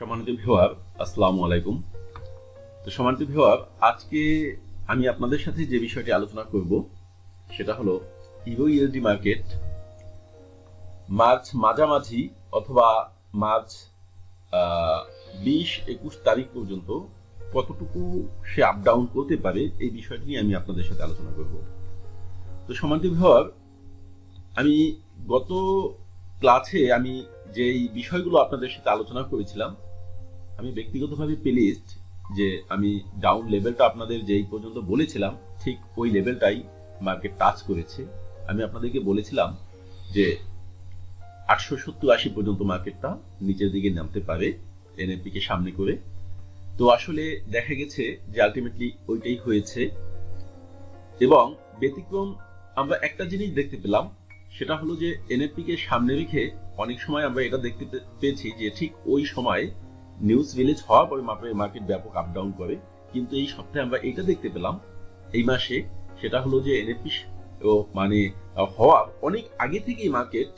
সম্মানিত ভিউয়ার, আসসালামু আলাইকুম। তো সম্মানিত ভিউয়ার, আজকে আমি আপনাদের সাথে যে বিষয়টি আলোচনা করব সেটা হলো ইউরো-ইউএসডি মার্কেট মার্চ মাঝামাঝি অথবা মার্চ 20-21 তারিখ পর্যন্ত কতটুকু সে আপ ডাউন করতে পারে, এই বিষয়টি নিয়ে আমি আপনাদের সাথে আলোচনা করব। তো সম্মানিত ভিউয়ার, আমি গত ক্লাসে আমি যেই বিষয়গুলো আপনাদের সাথে আলোচনা করেছিলাম, আমি ব্যক্তিগতভাবে প্লেলিস্ট যে আমি ডাউন লেভেলটা আপনাদের যেই পর্যন্ত বলেছিলাম ঠিক ওই লেভেলটাই মার্কেট টাচ করেছে। আমি আপনাদেরকে বলেছিলাম যে 870-80 পর্যন্ত মার্কেটটা নিচের দিকে নামতে পারে এনএফপি কে সামনে করে। তো আসলে দেখা গেছে যে আলটিমেটলি ওইটাই হয়েছে, এবং ব্যতিক্রম আমরা একটা জিনিস দেখতে পেলাম, সেটা হলো যে এনএফপি কে সামনে রেখে অনেক সময় আমরা এটা দেখতে পেয়েছি যে ঠিক ওই সময় নিউজ রিলিজ হওয়ার পরে মার্কেট ব্যাপক আপ ডাউন করে। কিন্তু এই সপ্তাহে আমরা এটা দেখতে পেলাম এই মাসে, সেটা হলো যে এনএফপি মানে হওয়ার অনেক আগে থেকেই মার্কেট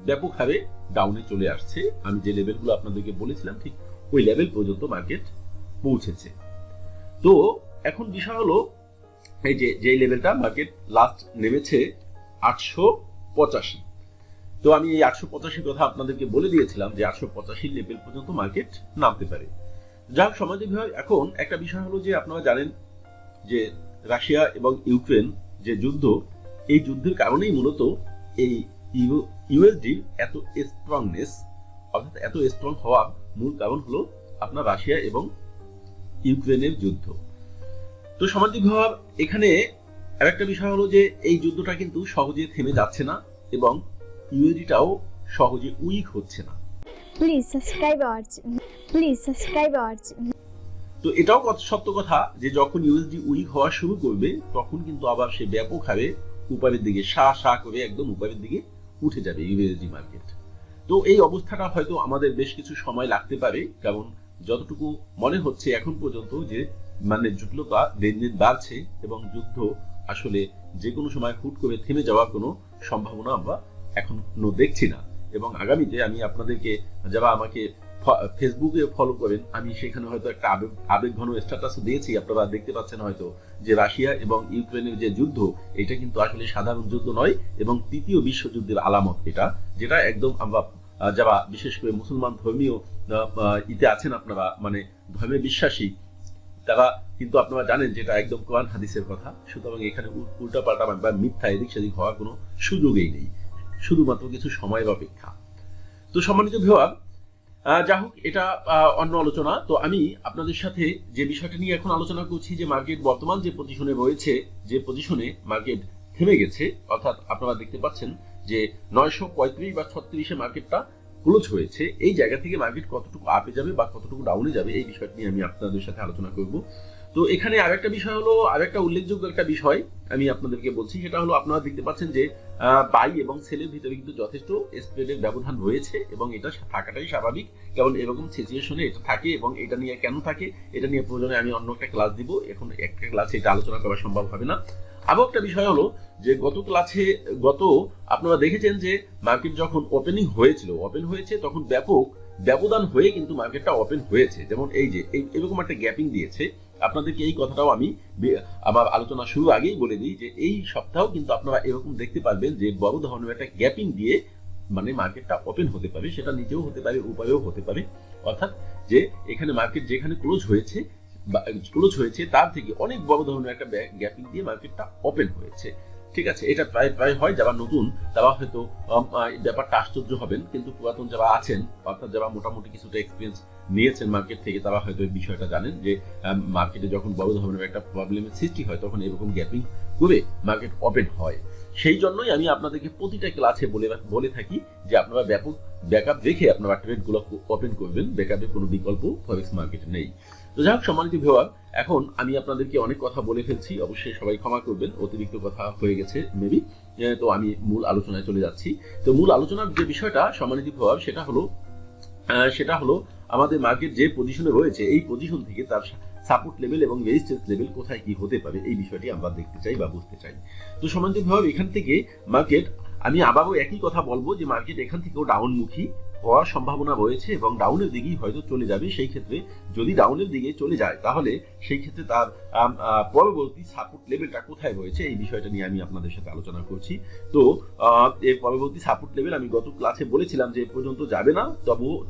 ব্যাপক হারে ডাউনে চলে আসছে। আমি যে লেভেলগুলো আপনাদেরকে বলেছিলাম ঠিক ওই লেভেল পর্যন্ত মার্কেট পৌঁছেছে। তো এখন বিষয় হলো এই যে লেভেলটা মার্কেট লাস্ট নেমেছে 885। তো আমি এই 885 কথা আপনাদেরকে বলে দিয়েছিলাম যে 885 লেভেল পর্যন্ত মার্কেট নামতে পারে। যাই হোক সমাজে বিষয়, এখন একটা বিষয় হলো যে আপনারা জানেন যে রাশিয়া এবং ইউক্রেন যে যুদ্ধ, এই যুদ্ধের কারণেই মূলত এই ইউএসডি এত স্ট্রংনেস, অর্থাৎ এত স্ট্রং হওয়ার মূল কারণ হলো আপনার রাশিয়া এবং ইউক্রেনের যুদ্ধ। তো সমাজে বিষয়, এখানে আরেকটা বিষয় হলো যে এই যুদ্ধটা কিন্তু সহজে থেমে যাচ্ছে না, এবং ইউএসডিটাও সহজে উইক হচ্ছে না। তো এটাও সত্য কথা যে যখন ইউএসডি উইক হওয়া শুরু করবে তখন কিন্তু আবার সে ব্যাপক হারে উপরের দিকে সা করে একদম উপরের দিকে উঠে যাবে ইউএসডি মার্কেট। তো এই অবস্থাটা হয়তো আমাদের বেশ কিছু সময় লাগতে পারে, কারণ যতটুকু মনে হচ্ছে এখন পর্যন্ত যে মানে জটিলতা দিন দিন বাড়ছে, এবং যুদ্ধ আসলে যে কোনো সময় হুট করে থেমে যাওয়ার কোনো সম্ভাবনা আমরা এখনো দেখছি না। এবং আগামীতে আমি আপনাদেরকে, যারা আমাকে ফেসবুকে ফলো করেন, আমি সেখানে হয়তো একটা আবেগঘন স্ট্যাটাস দিয়েছি, আপনারা দেখতে পাচ্ছেন হয়তো যে রাশিয়া এবং ইউক্রেনের যে যুদ্ধ, এটা কিন্তু আসলে সাধারণ যুদ্ধ নয়, এবং তৃতীয় বিশ্বযুদ্ধের আলামত এটা, যেটা একদম আমরা যারা বিশেষ করে মুসলমান ধর্মীয় ইতে আছেন, আপনারা মানে ধর্মে বিশ্বাসী, তারা কিন্তু আপনারা জানেন যেটা একদম কোরআন হাদিসের কথা। সুতরাং এখানে উল্টাপাল্টা বা মিথ্যা এদিক সেদিক হওয়ার কোনো সুযোগই নেই, শুধুমাত্র কিছু সময়ের অপেক্ষা। তো সম্মানিত ভিউয়ার, যা হোক এটা অন্য আলোচনা। তো আমি আপনাদের সাথে যে বিষয়টা নিয়ে এখন আলোচনা করছি, যে মার্কেট বর্তমান যে পজিশনে রয়েছে, যে পজিশনে মার্কেট থেমে গেছে, অর্থাৎ আপনারা দেখতে পাচ্ছেন যে 935 বা 36-এ মার্কেটটা ক্লোজ হয়েছে। এই জায়গা থেকে মার্কেট কতটুকু আপে যাবে বা কতটুকু ডাউনে যাবে, এই বিষয়টি নিয়ে আমি আপনাদের সাথে আলোচনা করব। তো এখানে আরেকটা বিষয় হলো, আরেকটা উল্লেখযোগ্য একটা বিষয় আমি আপনাদেরকে বলছি, সেটা হলো আপনারা দেখতে পাচ্ছেন যে বাই এবং সেলের ভিতরে কিন্তু যথেষ্ট স্প্রেডের ব্যবধান রয়েছে, এবং এটা থাকাটাই স্বাভাবিক, কারণ এরকম সিচুয়েশনে এটা থাকে। এবং এটা নিয়ে কেন থাকে, এটা নিয়ে প্রয়োজনে আমি অন্য একটা ক্লাস দিব, এখন একটা ক্লাসে এটা আলোচনা করা সম্ভব হবে না। আরও একটা বিষয় হলো যে গত ক্লাসে আপনারা দেখেছেন যে মার্কেট যখন ওপেন হয়েছে তখন ব্যাপক ব্যবধান হয়ে কিন্তু মার্কেটটা ওপেন হয়েছে। যেমন এই যে এরকম একটা গ্যাপিং দিয়েছে। আপনাদেরকে এই কথাটাও আমি আমার আলোচনা শুরু আগেই বলে দিই যে এই সপ্তাহেও কিন্তু আপনারা এরকম দেখতে পারবেন যে বড় ধরনের একটা গ্যাপিং দিয়ে মানে মার্কেটটা ওপেন হতে পারে, সেটা নিচেও হতে পারে, উপরেও হতে পারে। অর্থাৎ যে এখানে মার্কেট যেখানে ক্লোজ হয়েছে তার থেকে অনেক বড় ধরনের একটা গ্যাপিং দিয়ে মার্কেটটা ওপেন হয়েছে। ঠিক আছে, এটা প্রায় হয়। যারা নতুন তারা হয়তো ব্যাপারটা আশ্চর্য হবেন, কিন্তু পুরাতন যারা আছেন, অর্থাৎ যারা মোটামুটি কিছুটা এক্সপিরিয়েন্স নিয়েছেন মার্কেট থেকে, তারা হয়তো এই বিষয়টা জানেন যে মার্কেটে যখন বড় ধরনের একটা প্রবলেমের সৃষ্টি হয় তখন এরকম গ্যাপিং করে মার্কেট ওপেন হয়। সেই জন্যই আমি আপনাদেরকে প্রতিটা ক্লাসে বলে থাকি যে আপনারা ব্যাপক ব্যাকআপ দেখে আপনারা ট্রেডগুলো ওপেন করবেন, ব্যাকআপের কোনো বিকল্প ফরেক্স মার্কেটে নেই। তো যাই হোক সম্মানিত ভিউয়ার, এখন আমি আপনাদেরকে অনেক কথা বলে ফেলছি, অবশ্যই সবাই ক্ষমা করবেন, অতিরিক্ত কথা হয়ে গেছে মেবি। তো আমি মূল আলোচনায় চলে যাচ্ছি। তো মূল আলোচনার যে বিষয়টা সম্মানিত ভিউয়ার, সেটা হলো আমাদের মার্কেট যে পজিশনে রয়েছে, এই পজিশন থেকে তার সাপোর্ট লেভেল এবং রেজিস্ট্যান্স লেভেল কোথায় কি হতে পারে, এই বিষয়টি আমরা দেখতে চাই বা বুঝতে চাই। তো সম্মানিত ভিউয়ার, এখান থেকে মার্কেট, আমি আবারও একই কথা বলবো যে মার্কেট এখান থেকেও ডাউনমুখী হওয়ার সম্ভাবনা রয়েছে এবং ডাউনের দিকেই হয়তো চলে যাবে। সেই ক্ষেত্রে যদি ডাউনের দিকে চলে যায় তাহলে সেই ক্ষেত্রে তার পরবর্তী সাপোর্ট লেভেলটা কোথায় রয়েছে এই বিষয়টা নিয়ে আমি আপনাদের সাথে আলোচনা করছি। তো এর পরবর্তী সাপোর্ট লেভেল আমি গত ক্লাসে বলেছিলাম যে পর্যন্ত যাবে না,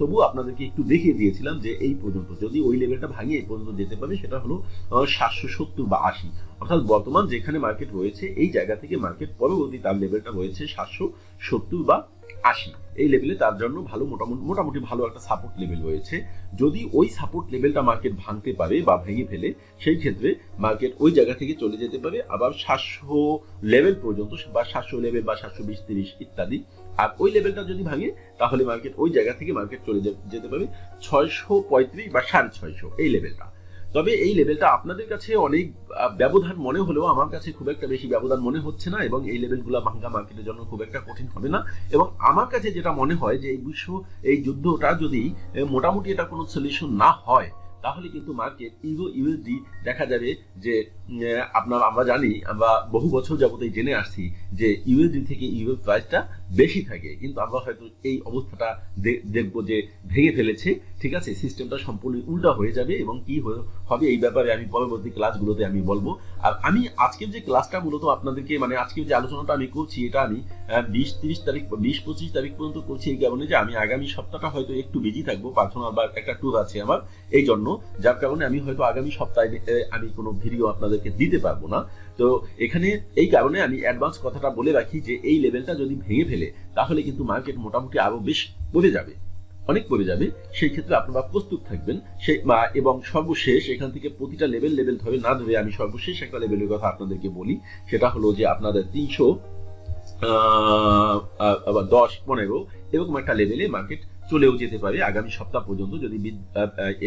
তবু আপনাদেরকে একটু দেখিয়ে দিয়েছিলাম যে এই পর্যন্ত যদি ওই লেভেলটা ভাঙিয়ে এই পর্যন্ত যেতে পারে সেটা হলো 770 বা 80, অর্থাৎ বর্তমান যেখানে মার্কেট রয়েছে এই জায়গা থেকে মার্কেট পরবর্তী তার লেভেলটা রয়েছে 770 বা 80। এই লেভেলে তার জন্য ভালো মোটামুটি ভালো একটা সাপোর্ট লেভেল রয়েছে। যদি ওই সাপোর্ট লেভেলটা মার্কেট ভাঙতে পারে বা ভেঙে ফেলে সেই ক্ষেত্রে মার্কেট ওই জায়গা থেকে চলে যেতে পারে আবার 700 লেভেল পর্যন্ত বা 700 লেভেল বা 720-30 ইত্যাদি। আর ওই লেভেলটা যদি ভাঙে তাহলে মার্কেট ওই জায়গা থেকে মার্কেট চলে যেতে পারে 635 বা 650 এই লেভেলটা। তবে এই লেভেলটা আপনাদের কাছে অনেক ব্যবধান মনে হলেও আমার কাছে খুব একটা বেশি ব্যবধান মনে হচ্ছে না এবং এই লেভেলগুলো ভাঙ্গা মার্কেটের জন্য খুব একটা কঠিন হবে না। এবং আমার কাছে যেটা মনে হয় যে এই যুদ্ধটা যদি মোটামুটি এটা কোনো সলিউশন না হয় তাহলে কিন্তু মার্কেট ইউরো-ইউএসডি দেখা যাবে যে আমরা জানি, আমরা বহু বছর যাবতই জেনে আসছি যে ইউএসডি থেকে ইউরোর প্রাইসটা বেশি থাকে, কিন্তু আমরা হয়তো এই অবস্থাটা দেখবো যে ভেঙে ফেলেছে। ঠিক আছে, সিস্টেমটা সম্পূর্ণ উল্টা হয়ে যাবে এবং কি হবে এই ব্যাপারে আমি পরবর্তী ক্লাসগুলোতে আমি বলবো। আর আমি আজকের যে ক্লাসটা মূলত আপনাদেরকে আজকের যে আলোচনাটা আমি করছি এটা আমি 20-30 তারিখ 20-25 তারিখ পর্যন্ত করছি এই কারণে যে আমি আগামী সপ্তাহটা হয়তো একটু বিজি থাকবো, পার্সোনাল বা একটা ট্যুর আছে আমার, এই জন্য যার কারণে আমি হয়তো আগামী সপ্তাহে আমি কোনো ভিডিও আপনাদেরকে দিতে পারবো না। তো এখানে এই কারণে আমি অ্যাডভান্স কথাটা বলে রাখি যে এই লেভেলটা যদি ভেঙে ফেলে তাহলে কিন্তু মার্কেট মোটামুটি আরো বেশ পড়ে যাবে, অনেক পড়ে যাবে। সেই ক্ষেত্রে আপনারা প্রস্তুত থাকবেন। এবং সর্বশেষ এখান থেকে প্রতিটা লেভেল ধরে না ধরে আমি সর্বশেষ একটা লেভেলের কথা আপনাদেরকে বলি, সেটা হলো যে আপনাদের 310-15 এরকম একটা লেভেলে মার্কেট চলেও যেতে পারে আগামী সপ্তাহ পর্যন্ত যদি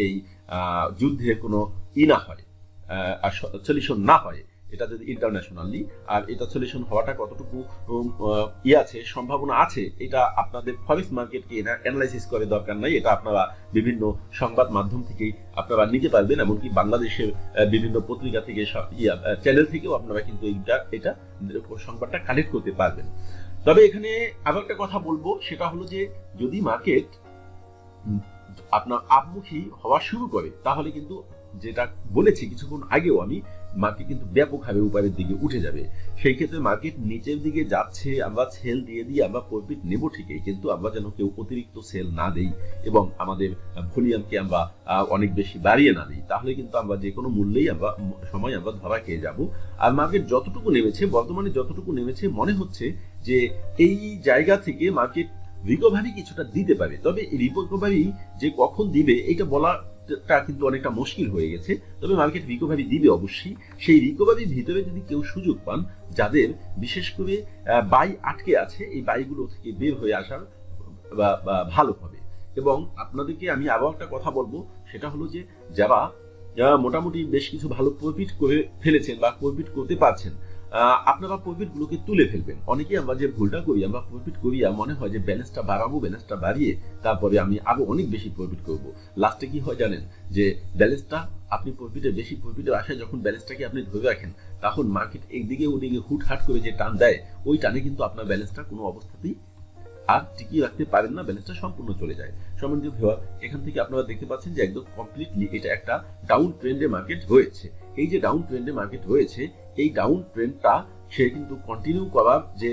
এই যুদ্ধের কোনো না হয়, সলিউশন না হয়, এটা যদি ইন্টারন্যাশনালি। আর এটা সলিউশন হওয়াটা কতটুকু আছে, সম্ভাবনা আছে, এটা আপনাদের ফরেক্স মার্কেটকে অ্যানালাইসিস করে দরকার নাই, এটা আপনারা বিভিন্ন সংবাদ মাধ্যম থেকেই আপনারা নিতে পারবেন, এমনকি বাংলাদেশের বিভিন্ন পত্রিকা থেকে চ্যানেল থেকেও আপনারা কিন্তু এটা সংবাদটা কালেক্ট করতে পারবেন। তবে এখানে আবার একটা কথা বলবো, সেটা হলো যে যদি মার্কেট আপনার আপমুখী হওয়া শুরু করে তাহলে কিন্তু যেটা বলেছি কিছুক্ষণ আগেও আমি, মার্কেট কিন্তু ব্যাপকভাবে উপরের দিকে উঠে যাবে। সেই ক্ষেত্রে মার্কেট নিচের দিকে যাচ্ছে, আমরা সেল দিয়ে আমরা প্রফিট নেব ঠিকই, কিন্তু আমরা যেন কেউ অতিরিক্ত সেল না দেই এবং আমাদের ভলিউমকে আমরা অনেক বেশি বাড়িয়ে না দিই, তাহলে কিন্তু আমরা যে কোনো মূল্যেই আমরা ধরা খেয়ে যাব। আর মার্কেট যতটুকু নেমেছে, বর্তমানে যতটুকু নেমেছে, মনে হচ্ছে যে এই জায়গা থেকে মার্কেট রিকভারি কিছুটা দিতে পারে। তবে এই রিকভারি যে কখন দিবে এটা বলাটা কিন্তু অনেকটা মুশকিল হয়ে গেছে। তবে মার্কেট রিকভারি দিবে অবশ্যই। সেই রিকভারির ভিতরে যদি কেউ সুযোগ পান, যাদের বিশেষ করে বাই আটকে আছে, এই বাইগুলো থেকে বের হয়ে আসার ভালো হবে। এবং আপনাদেরকে আমি আরো একটা কথা বলবো, সেটা হলো যে যারা মোটামুটি বেশ কিছু ভালো প্রফিট করে ফেলেছেন বা প্রফিট করতে পারছেন, আপনারা প্রফিট গুলোকে তুলে ফেলবেন। অনেকে আমরা যে ভুলটা করি, আমরা প্রফিট করিয়া মনে হয় যে ব্যালেন্সটা বাড়াবো, ব্যালেন্সটা বাড়িয়ে তারপরে আমি আরো অনেক বেশি প্রফিট করব। লাস্টে কি হয় জানেন, যে ব্যালেন্সটা আপনি বেশি প্রফিটের আশায় যখন ব্যালেন্সটাকে আপনি ধরে রাখেন, তখন মার্কেট একদিকে ওদিকে হুটহাট করে যে টান দেয়, ওই টানে কিন্তু আপনার ব্যালেন্সটা কোনো অবস্থাতেই আর টিকিয়ে রাখতে পারেন না, ব্যালেন্সটা সম্পূর্ণ চলে যায়। সম্মানিত ভিউয়ার, এখান থেকে আপনারা দেখতে পাচ্ছেন যে একদম কমপ্লিটলি এটা একটা ডাউন ট্রেন্ডে মার্কেট হয়েছে। এই যে ডাউন ট্রেন্ডে মার্কেট হয়েছে, এই ডাউন ট্রেন্ডটা সে কিন্তু কন্টিনিউ করার যে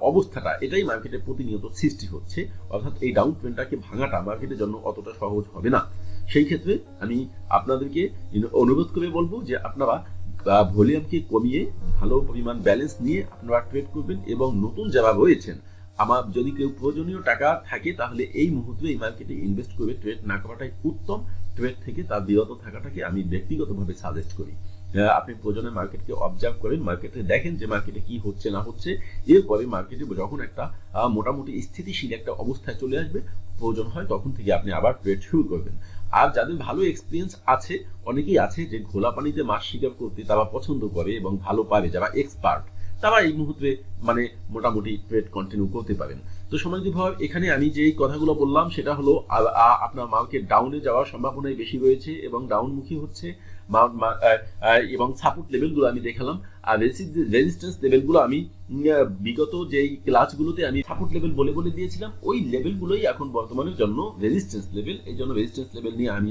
অবস্থাটা, এটাই মার্কেটে প্রতিনিয়ত সৃষ্টি হচ্ছে। অর্থাৎ এই ডাউন ট্রেন্ডটাকে ভাঙাটা মার্কেটের জন্য অতটা সহজ হবে না। সেই ক্ষেত্রে আমি আপনাদেরকে অনুরোধ করে বলবো যে আপনারা ভলিউমকে কমিয়ে ভালো পরিমাণ ব্যালেন্স নিয়ে আপনারা ট্রেড করবেন। এবং নতুন যারা রয়েছেন, আমার যদি কেউ প্রয়োজনীয় টাকা থাকে তাহলে এই মুহূর্তে এই মার্কেটে ইনভেস্ট করে ট্রেড না করাটাই উত্তম। ট্রেড থেকে তার বিরত থাকাটাকে আমি ব্যক্তিগতভাবে সাজেস্ট করি। আপনি প্রয়োজনে মার্কেটকে অবজার্ভ করেন, মার্কেটে দেখেন যে মার্কেটে কি হচ্ছে না হচ্ছে, এরপরে মার্কেটে যখন একটা মোটামুটি স্থিতিশীল একটা অবস্থায় চলে আসবে, প্রয়োজন হয় তখন থেকে আপনি আবার ট্রেড শুরু করবেন। আর যাদের ভালো এক্সপিরিয়েন্স আছে, অনেকেই আছে যে ঘোলা পানিতে মাছ শিকার করতে তারা পছন্দ করে এবং ভালো পারে, যারা এক্সপার্ট, তারা এই মুহূর্তে মোটামুটি ট্রেড কন্টিনিউ করতে পারেন। তো সম্মানিত ভাই, এখানে আমি যে কথাগুলো বললাম সেটা হলো আপনার মার্কেট ডাউনে যাওয়ার সম্ভাবনাই বেশি রয়েছে এবং ডাউনমুখী হচ্ছে, এবং সাপোর্ট লেভেলগুলো আমি দেখালাম। আর রেজিস্ট্যান্স লেভেলগুলো আমি বিগত যেই ক্লাসগুলোতে আমি সাপোর্ট লেভেল বলে বলে দিয়েছিলাম, ওই লেভেলগুলোই এখন বর্তমানের জন্য রেজিস্ট্যান্স লেভেল। এই জন্য রেজিস্ট্যান্স লেভেল নিয়ে আমি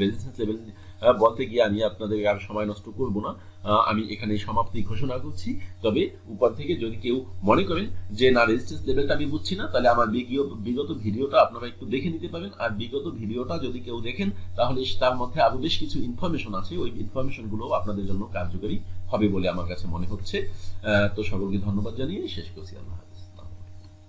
রেজিস্ট্যান্স লেভেল বলতে গিয়ে আমি আপনাদের আর সময় নষ্ট করব না, আমি এখানে সমাপ্তি ঘোষণা করছি। তবে উপর থেকে যদি কেউ মনে করেন যে না রেজিস্ট্যান্স লেভেলটা আমি বুঝছি না, তাহলে আমার বিগত ভিডিওটা আপনারা একটু দেখে নিতে পারেন। আর বিগত ভিডিওটা যদি কেউ দেখেন তাহলে তার মধ্যে আরো বেশ কিছু ইনফরমেশন আছে, ওই ইনফরমেশনগুলো আপনাদের জন্য কার্যকরী হবে বলে আমার কাছে মনে হচ্ছে। তো সকলকে ধন্যবাদ জানিয়ে শেষ করছি। আল্লাহ।